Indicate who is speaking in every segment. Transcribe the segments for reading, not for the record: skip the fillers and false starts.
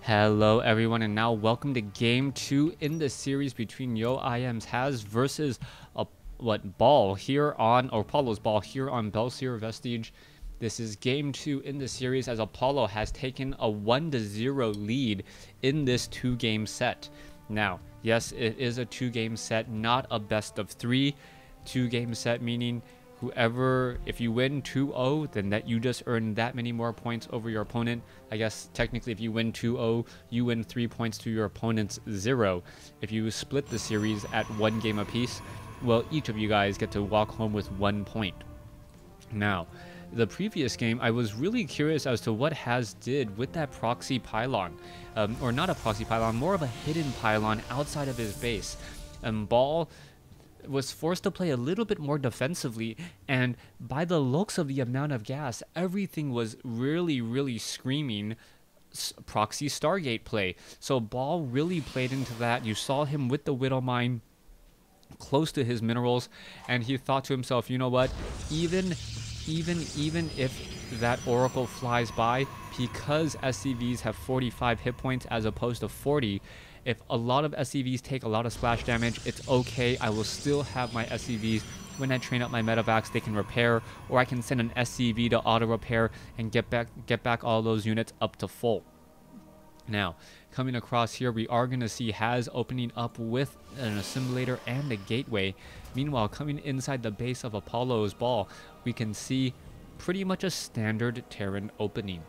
Speaker 1: Hello everyone, and now welcome to game 2 in the series between Yo-IM's Has versus Ball here on, or Apollo's Ball here on Belsier Vestige. This is game 2 in the series as Apollo has taken a 1-0 lead in this 2-game set. Now, yes, it is a 2-game set, not a best of 3 2-game set, meaning whoever, if you win 2-0, then that you just earn that many more points over your opponent. I guess technically if you win 2-0, you win 3 points to your opponent's 0. If you split the series at 1 game apiece, well, each of you guys get to walk home with 1 point. Now, the previous game, I was really curious as to what Has did with that proxy pylon. Or not a proxy pylon, more of a hidden pylon outside of his base. Ball was forced to play a little bit more defensively, and by the looks of the amount of gas, everything was really screaming proxy Stargate play. So Ball really played into that. You saw him with the Widow Mine close to his minerals, and he thought to himself, you know what, even if that Oracle flies by, because SCVs have 45 hit points as opposed to 40, if a lot of SCVs take a lot of splash damage, it's okay. I will still have my SCVs. When I train up my medevacs, they can repair, or I can send an SCV to auto repair and get back all those units up to full. Now, coming across here, we are going to see Has opening up with an assimilator and a gateway. Meanwhile, coming inside the base of Apollo's Ball, we can see pretty much a standard Terran opening.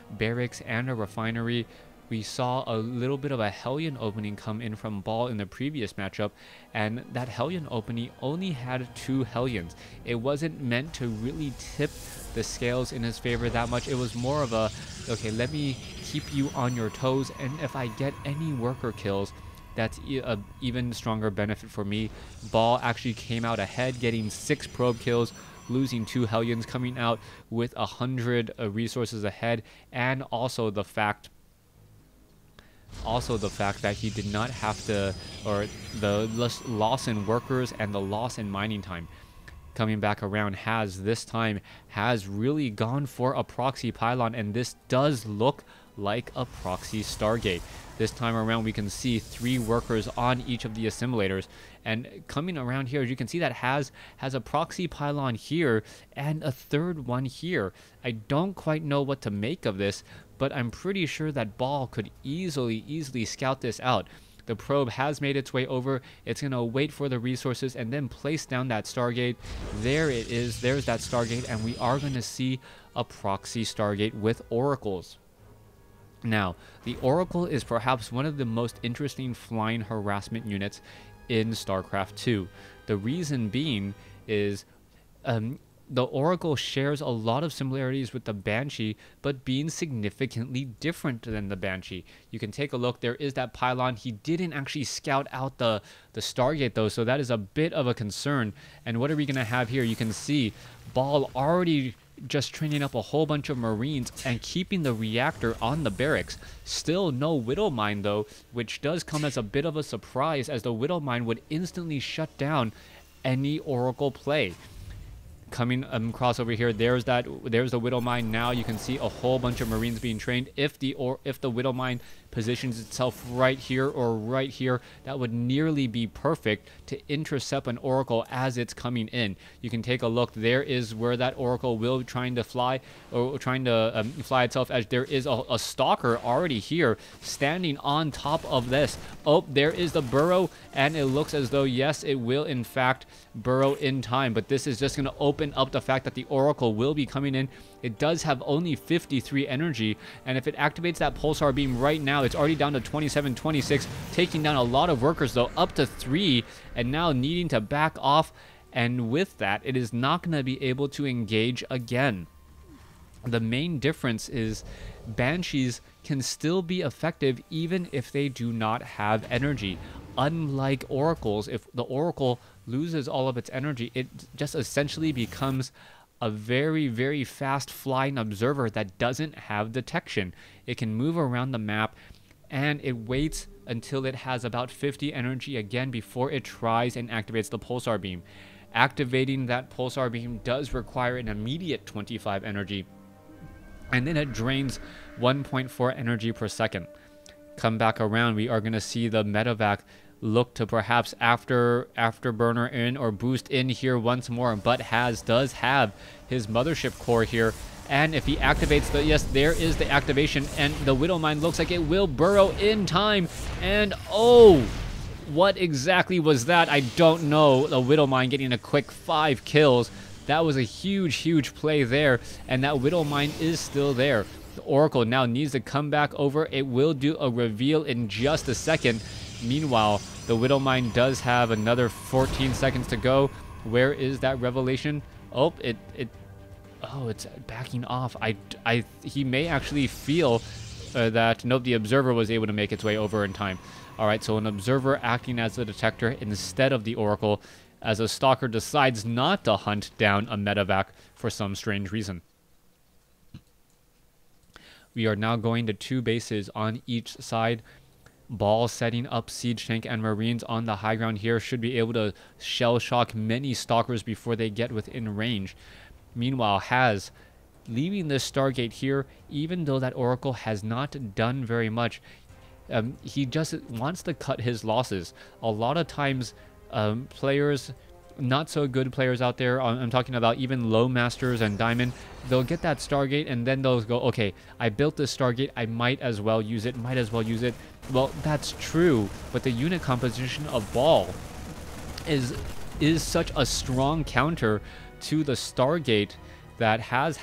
Speaker 1: Barracks and a refinery. We saw a little bit of a Hellion opening come in from Ball in the previous matchup, and that Hellion opening only had 2 Hellions. It wasn't meant to really tip the scales in his favor that much. It was more of a, okay, let me keep you on your toes, and if I get any worker kills, that's an even stronger benefit for me. Ball actually came out ahead, getting 6 probe kills, losing 2 Hellions, coming out with 100 resources ahead, and also the fact that he did not have to, or the loss in workers and the loss in mining time. Coming back around, this time has really gone for a proxy pylon, and this does look like a proxy Stargate. This time around, we can see 3 workers on each of the assimilators, and coming around here, as you can see, that has a proxy pylon here and a 3rd one here. I don't quite know what to make of this, but I'm pretty sure that Ball could easily scout this out. The probe has made its way over. It's going to wait for the resources and then place down that Stargate. There it is. There's that Stargate, and we are going to see a proxy Stargate with oracles. Now, the Oracle is perhaps one of the most interesting flying harassment units in StarCraft 2. The reason being is the Oracle shares a lot of similarities with the Banshee, but being significantly different than the Banshee. You can take a look. There is that pylon. He didn't actually scout out the Stargate, though, so that is a bit of a concern. And what are we going to have here? You can see Ball already just training up a whole bunch of Marines and keeping the reactor on the barracks. Still no Widow Mine, though, which does come as a bit of a surprise, as the Widow Mine would instantly shut down any Oracle play. Coming across over here, there's the Widow Mine. Now you can see a whole bunch of Marines being trained. If the Widow Mine positions itself right here or right here, that would nearly be perfect to intercept an Oracle as it's coming in. You can take a look. There is where that Oracle will trying to fly, or trying to fly itself, as there is a Stalker already here standing on top of this. Oh, there is the burrow, and it looks as though, yes, it will in fact burrow in time, but this is just going to open up the fact that the Oracle will be coming in. It does have only 53 energy, and if it activates that pulsar beam right now, it's already down to 27, 26, taking down a lot of workers, though, up to 3, and now needing to back off, and with that, it is not going to be able to engage again. The main difference is Banshees can still be effective even if they do not have energy. Unlike Oracles, if the Oracle loses all of its energy, it just essentially becomes a very fast flying observer that doesn't have detection. It can move around the map, and it waits until it has about 50 energy again before it tries and activates the pulsar beam. Activating that pulsar beam does require an immediate 25 energy, and then it drains 1.4 energy per second. come back around, we are going to see the medevac look to perhaps afterburner in or boost in here once more. But does have his mothership core here. And if he activates the, yes, there is the activation, and the Widow Mine looks like it will burrow in time. And oh, what exactly was that? I don't know. The Widow Mine getting a quick 5 kills. That was a huge play there, and that Widow Mine is still there. The Oracle now needs to come back over. It will do a reveal in just a second. Meanwhile, the Widow Mine does have another 14 seconds to go. Where is that revelation? Oh, it's backing off. He may actually feel that, nope, the Observer was able to make its way over in time. All right, so an Observer acting as the detector instead of the Oracle, as a Stalker decides not to hunt down a medevac for some strange reason. We are now going to 2 bases on each side. Ball setting up Siege Tank and Marines on the high ground here, should be able to shell shock many Stalkers before they get within range. Meanwhile, Has leaving this Stargate here, even though that Oracle has not done very much. He just wants to cut his losses. A lot of times, players, not so good players out there, I'm talking about even low masters and diamond, they'll get that Stargate and then they'll go, okay, I built this Stargate, I might as well use it. Well, that's true, but the unit composition of Ball is such a strong counter to the Stargate that has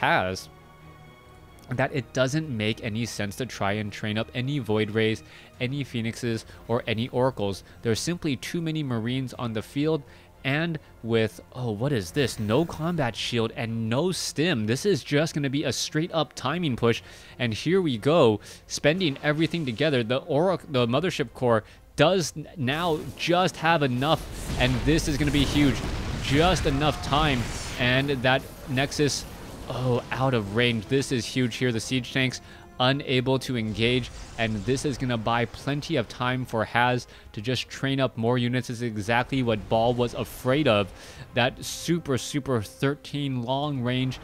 Speaker 1: that it doesn't make any sense to try and train up any Void Rays, any Phoenixes, or any Oracles. There's simply too many Marines on the field, and with, oh, what is this? No combat shield and no stim. This is just going to be a straight up timing push, and here we go, spending everything together. The Mothership Core does now just have enough, and this is going to be huge. Just enough time, and that Nexus, oh, out of range. This is huge here. The Siege Tanks unable to engage, and this is going to buy plenty of time for Has to just train up more units. This is exactly what Ball was afraid of. That super 13 long range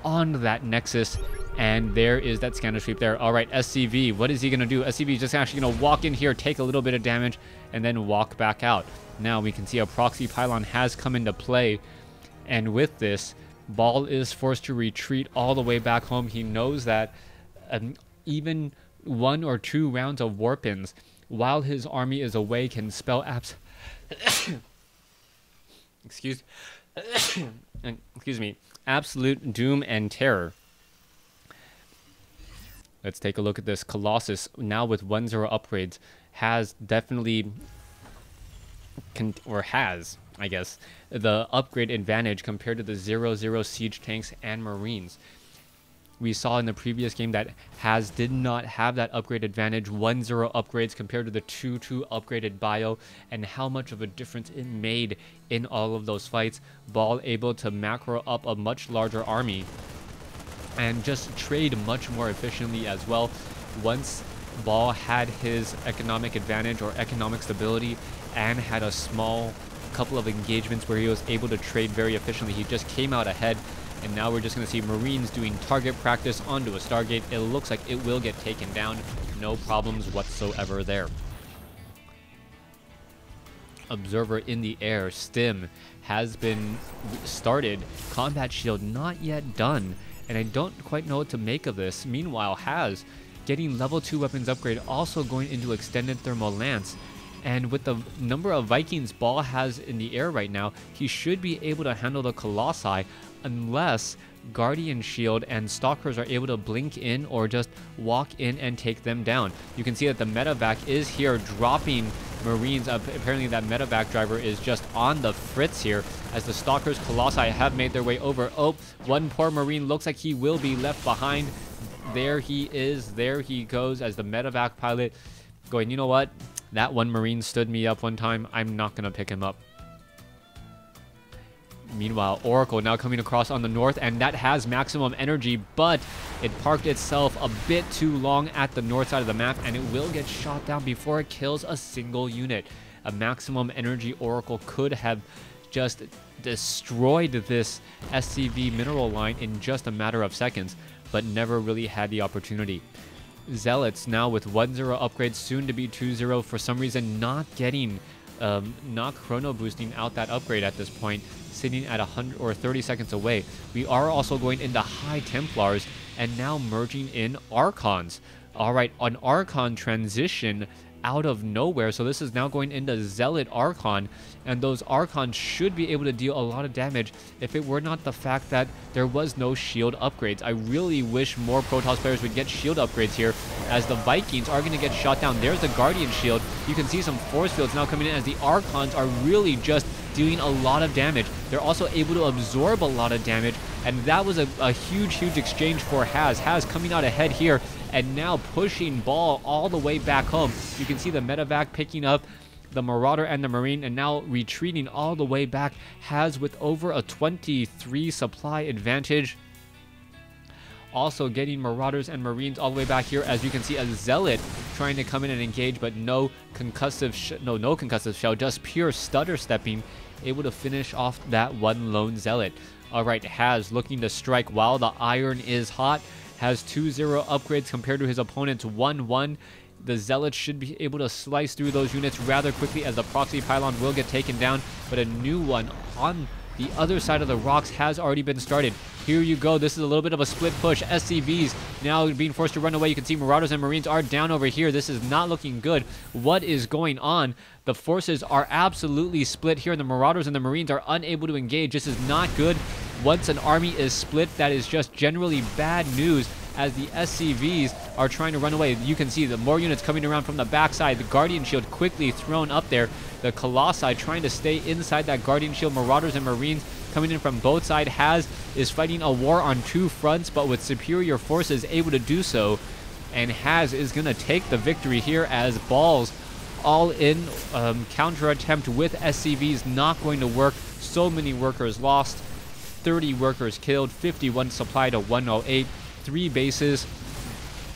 Speaker 1: on that Nexus, and there is that scanner sweep there. All right, SCV, what is he going to do? SCV is just actually going to walk in here, take a little bit of damage, and then walk back out. Now we can see a proxy pylon has come into play, and with this, Ball is forced to retreat all the way back home. He knows that even 1 or 2 rounds of Warpins while his army is away can spell excuse me, absolute doom and terror. Let's take a look at this. Colossus, now with 1-0 upgrades, has definitely, has, I guess, the upgrade advantage compared to the 0-0 Siege Tanks and Marines. We saw in the previous game that Has did not have that upgrade advantage, 1-0 upgrades compared to the 2-2 upgraded bio, and how much of a difference it made in all of those fights. Ball able to macro up a much larger army and just trade much more efficiently as well. Once Ball had his economic advantage or economic stability and had a small couple of engagements where he was able to trade very efficiently, he just came out ahead. And now we're just going to see Marines doing target practice onto a Stargate. It looks like it will get taken down. No problems whatsoever there. Observer in the air. Stim has been started. Combat shield not yet done. And I don't quite know what to make of this. Meanwhile, Has getting level 2 weapons upgrade, also going into extended thermal lance. And with the number of Vikings Ball has in the air right now, he should be able to handle the Colossi, unless Guardian Shield and Stalkers are able to blink in or just walk in and take them down. You can see that the medevac is here dropping Marines. Apparently that medevac driver is just on the fritz here as the Stalkers Colossi have made their way over. Oh, one poor Marine looks like he will be left behind. There he is. There he goes as the medevac pilot going, you know what? That one Marine stood me up one time. I'm not going to pick him up. Meanwhile, Oracle now coming across on the north, and that has maximum energy, but it parked itself a bit too long at the north side of the map, and it will get shot down before it kills a single unit. A maximum energy Oracle could have just destroyed this SCV mineral line in just a matter of seconds, but never really had the opportunity. Zealots now with 1-0 upgrades, soon to be 2-0. For some reason, not getting, not chrono boosting out that upgrade at this point, sitting at 100 or 30 seconds away. We are also going into High Templars and now merging in Archons. All right, an Archon transition out of nowhere. So this is now going into Zealot Archon, and those Archons should be able to deal a lot of damage if it were not the fact that there was no shield upgrades. I really wish more Protoss players would get shield upgrades here, as the Vikings are going to get shot down. There's the Guardian shield. You can see some force fields now coming in as the Archons are really just dealing a lot of damage. They're also able to absorb a lot of damage, and that was a huge exchange for Haz. Haz coming out ahead here, and now pushing ball all the way back home. You can see the medevac picking up the Marauder and the Marine, and now retreating all the way back. Haz with over a 23 supply advantage. Also getting Marauders and Marines all the way back here, as you can see a Zealot trying to come in and engage, but no concussive shell, just pure stutter stepping, able to finish off that one lone Zealot. All right, Haz looking to strike while the iron is hot. Has 2-0 upgrades compared to his opponent's 1-1. The Zealots should be able to slice through those units rather quickly, as the proxy pylon will get taken down, but a new one on the other side of the rocks has already been started. Here you go. This is a little bit of a split push. SCVs now being forced to run away. You can see Marauders and Marines are down over here. This is not looking good. What is going on? The forces are absolutely split here, and the Marauders and the Marines are unable to engage. This is not good. Once an army is split, that is just generally bad news, as the SCVs are trying to run away. You can see the more units coming around from the backside. The Guardian Shield quickly thrown up there. The Colossi trying to stay inside that Guardian Shield. Marauders and Marines coming in from both sides. Haz is fighting a war on two fronts, but with superior forces able to do so. And Haz is going to take the victory here, as Balls all-in counter attempt with SCVs not going to work. So many workers lost. 30 workers killed. 51 supply to 108. 3 bases,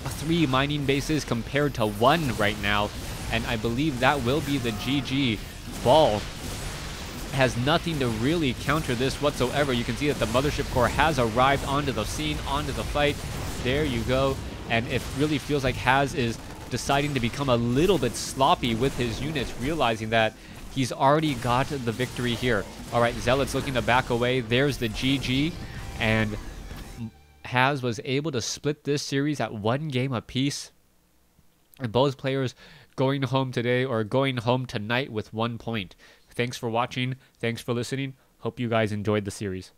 Speaker 1: 3 mining bases compared to 1 right now, and I believe that will be the GG. Ball has nothing to really counter this whatsoever. You can see that the Mothership Core has arrived onto the scene, onto the fight. There you go, and it really feels like Haz is deciding to become a little bit sloppy with his units, realizing that he's already got the victory here. All right, Zealots looking to back away. There's the GG, and Haz was able to split this series at 1 game apiece, and both players going home today, or going home tonight, with 1 point. Thanks for watching. Thanks for listening. Hope you guys enjoyed the series.